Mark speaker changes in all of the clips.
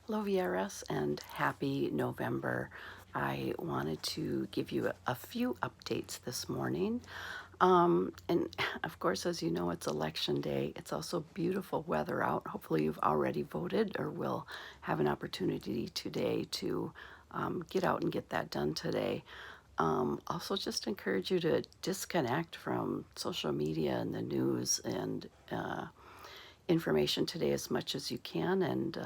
Speaker 1: Hello VRS and happy November. I wanted to give you a few updates this morning. And of course, as you know, it's election day. It's also beautiful weather out. Hopefully you've already voted or will have an opportunity today to get out and get that done today. Also just encourage you to disconnect from social media and the news and information today as much as you can, and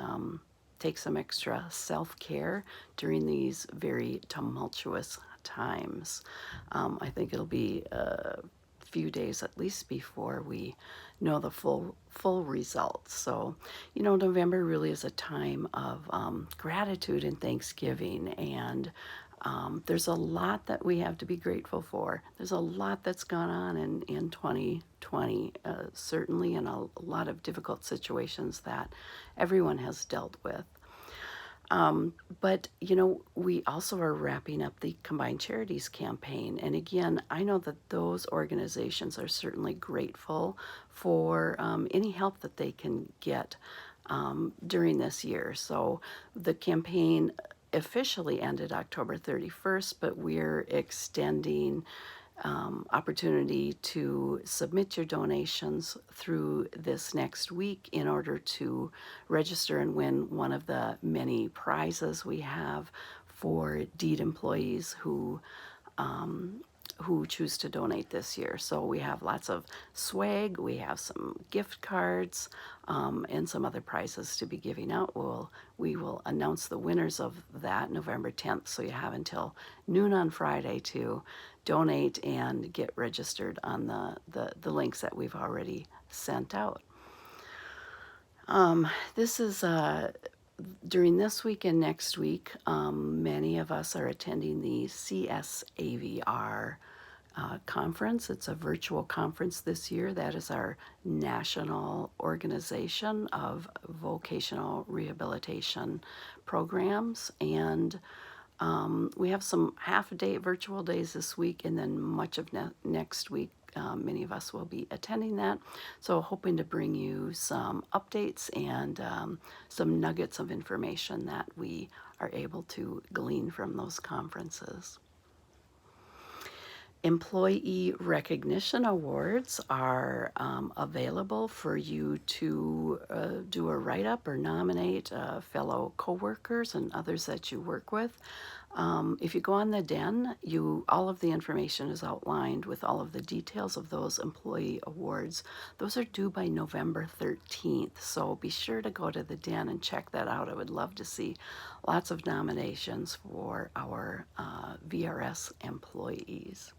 Speaker 1: take some extra self-care during these very tumultuous times. I think it'll be a few days at least before we know the full results. So, November really is a time of gratitude and Thanksgiving, and there's a lot that we have to be grateful for. There's a lot that's gone on in 2020, certainly, and a lot of difficult situations that everyone has dealt with. But, we also are wrapping up the Combined Charities campaign. And again, I know that those organizations are certainly grateful for any help that they can get during this year. So the campaign officially ended October 31st, but we're extending opportunity to submit your donations through this next week in order to register and win one of the many prizes we have for deed employees who choose to donate this year. So we have lots of swag, we have some gift cards, and some other prizes to be giving out. We will announce the winners of that November 10th, so you have until noon on Friday to donate and get registered on the links that we've already sent out. This is during this week and next week, many of us are attending the CSAVR conference. It's a virtual conference this year. That is our national organization of vocational rehabilitation programs. And we have some half-day virtual days this week, and then much of next week. Many of us will be attending that. So hoping to bring you some updates and some nuggets of information that we are able to glean from those conferences. Employee recognition awards are available for you to do a write-up or nominate fellow coworkers and others that you work with. If you go on the Den, all of the information is outlined with all of the details of those employee awards. Those are due by November 13th, so be sure to go to the Den and check that out. I would love to see lots of nominations for our VRS employees.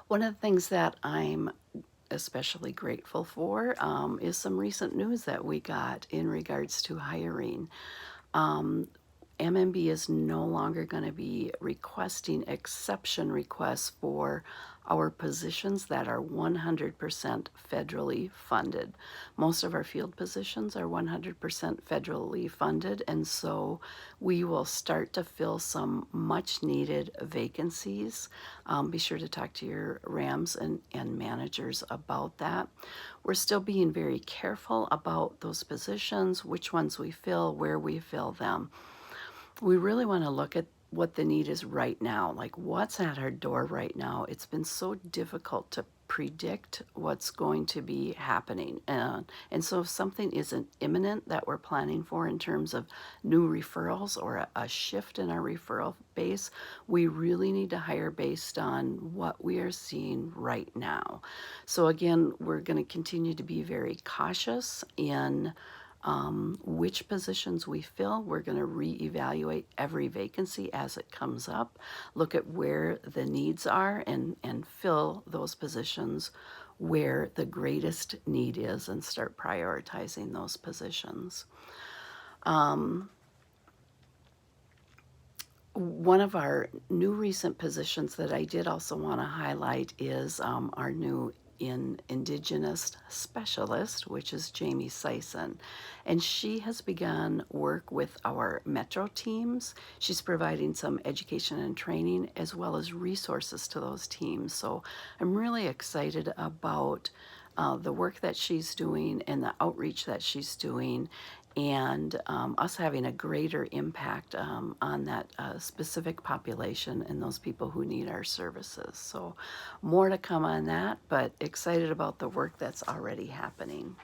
Speaker 1: One of the things that I'm especially grateful for is some recent news that we got in regards to hiring. MMB is no longer going to be requesting exception requests for our positions that are 100% federally funded. Most of our field positions are 100% federally funded, and so we will start to fill some much needed vacancies. Be sure to talk to your RAMs and managers about that. We're still being very careful about those positions, which ones we fill, where we fill them. We really want to look at what the need is right now, like what's at our door right now. It's been so difficult to predict what's going to be happening. And so if something isn't imminent that we're planning for in terms of new referrals or a shift in our referral base, we really need to hire based on what we are seeing right now. So again, we're going to continue to be very cautious in which positions we fill. We're going to reevaluate every vacancy as it comes up, look at where the needs are, and fill those positions where the greatest need is and start prioritizing those positions. One of our new recent positions that I did also want to highlight is our new Indigenous specialist, which is Jamie Sison, and she has begun work with our Metro teams. She's providing some education and training as well as resources to those teams. So I'm really excited about the work that she's doing and the outreach that she's doing, and us having a greater impact on that specific population and those people who need our services. So more to come on that, but excited about the work that's already happening.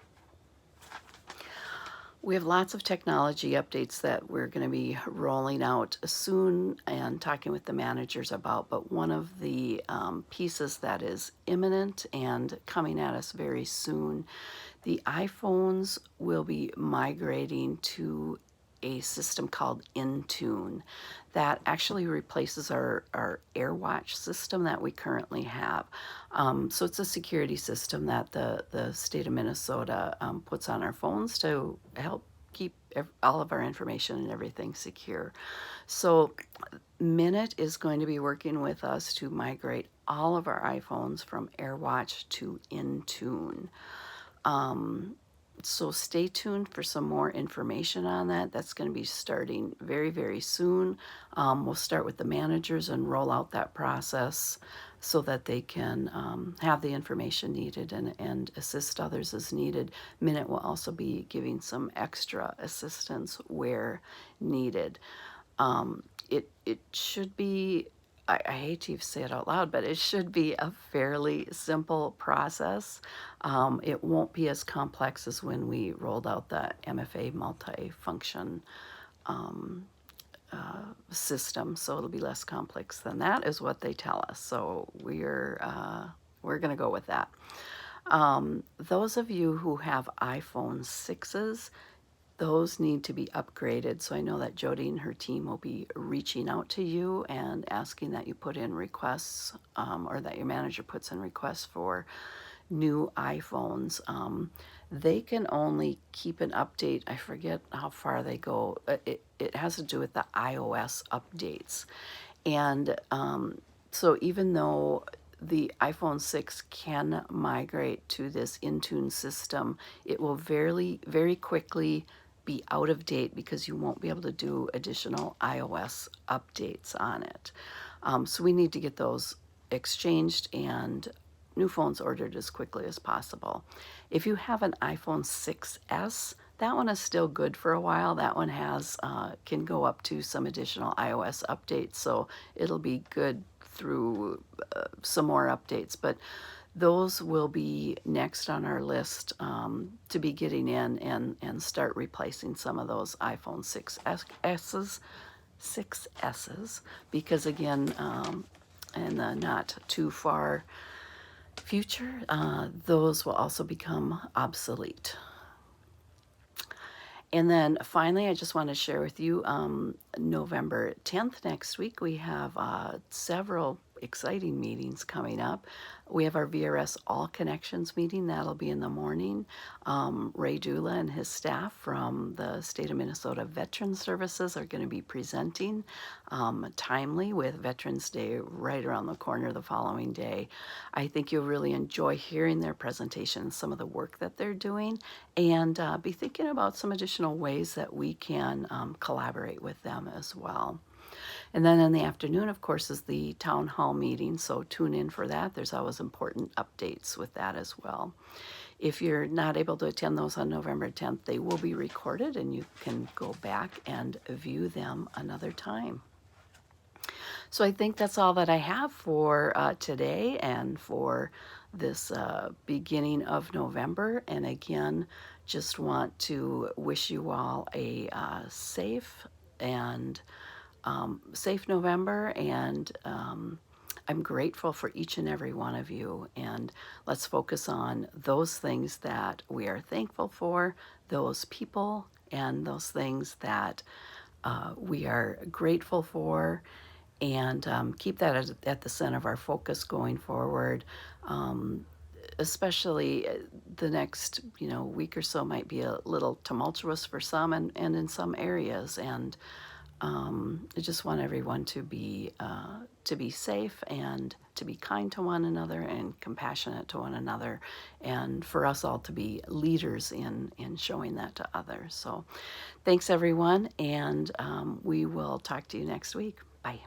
Speaker 1: We have lots of technology updates that we're going to be rolling out soon and talking with the managers about, but one of the pieces that is imminent and coming at us very soon, the iPhones will be migrating to a system called Intune that actually replaces our AirWatch system that we currently have. So it's a security system that the state of Minnesota puts on our phones to help keep all of our information and everything secure. So Minute is going to be working with us to migrate all of our iPhones from AirWatch to Intune. So stay tuned for some more information on that. That's going to be starting very, very soon. We'll start with the managers and roll out that process so that they can have the information needed and assist others as needed. Minute will also be giving some extra assistance where needed. It should be, I hate to say it out loud, but it should be a fairly simple process. It won't be as complex as when we rolled out the MFA multifunction system, so it'll be less complex than that, is what they tell us. So we're going to go with that. Those of you who have iPhone 6s, those need to be upgraded. So I know that Jody and her team will be reaching out to you and asking that you put in requests or that your manager puts in requests for new iPhones. They can only keep an update. I forget how far they go. It has to do with the iOS updates. And so even though the iPhone 6 can migrate to this Intune system, it will very quickly be out of date because you won't be able to do additional iOS updates on it. So we need to get those exchanged and new phones ordered as quickly as possible. If you have an iPhone 6S, that one is still good for a while. That one has can go up to some additional iOS updates, so it'll be good through some more updates. But those will be next on our list to be getting in and start replacing some of those iPhone 6S's, because again, in the not too far future, those will also become obsolete. And then finally, I just want to share with you, November 10th, next week, we have several exciting meetings coming up. We have our VRS All Connections meeting. That'll be in the morning. Ray Dula and his staff from the State of Minnesota Veterans Services are going to be presenting timely, with Veterans Day right around the corner the following day. I think you'll really enjoy hearing their presentations, some of the work that they're doing, and be thinking about some additional ways that we can collaborate with them as well. And then in the afternoon, of course, is the town hall meeting, so tune in for that. There's always important updates with that as well. If you're not able to attend those on November 10th, they will be recorded and you can go back and view them another time. So I think that's all that I have for today and for this beginning of November. And again, just want to wish you all a safe November, and I'm grateful for each and every one of you. And let's focus on those things that we are thankful for, those people, and those things that we are grateful for, and keep that at the center of our focus going forward. Especially the next week or so might be a little tumultuous for some, and in some areas, and I just want everyone to be safe and to be kind to one another and compassionate to one another, and for us all to be leaders in showing that to others. So thanks everyone, and we will talk to you next week. Bye.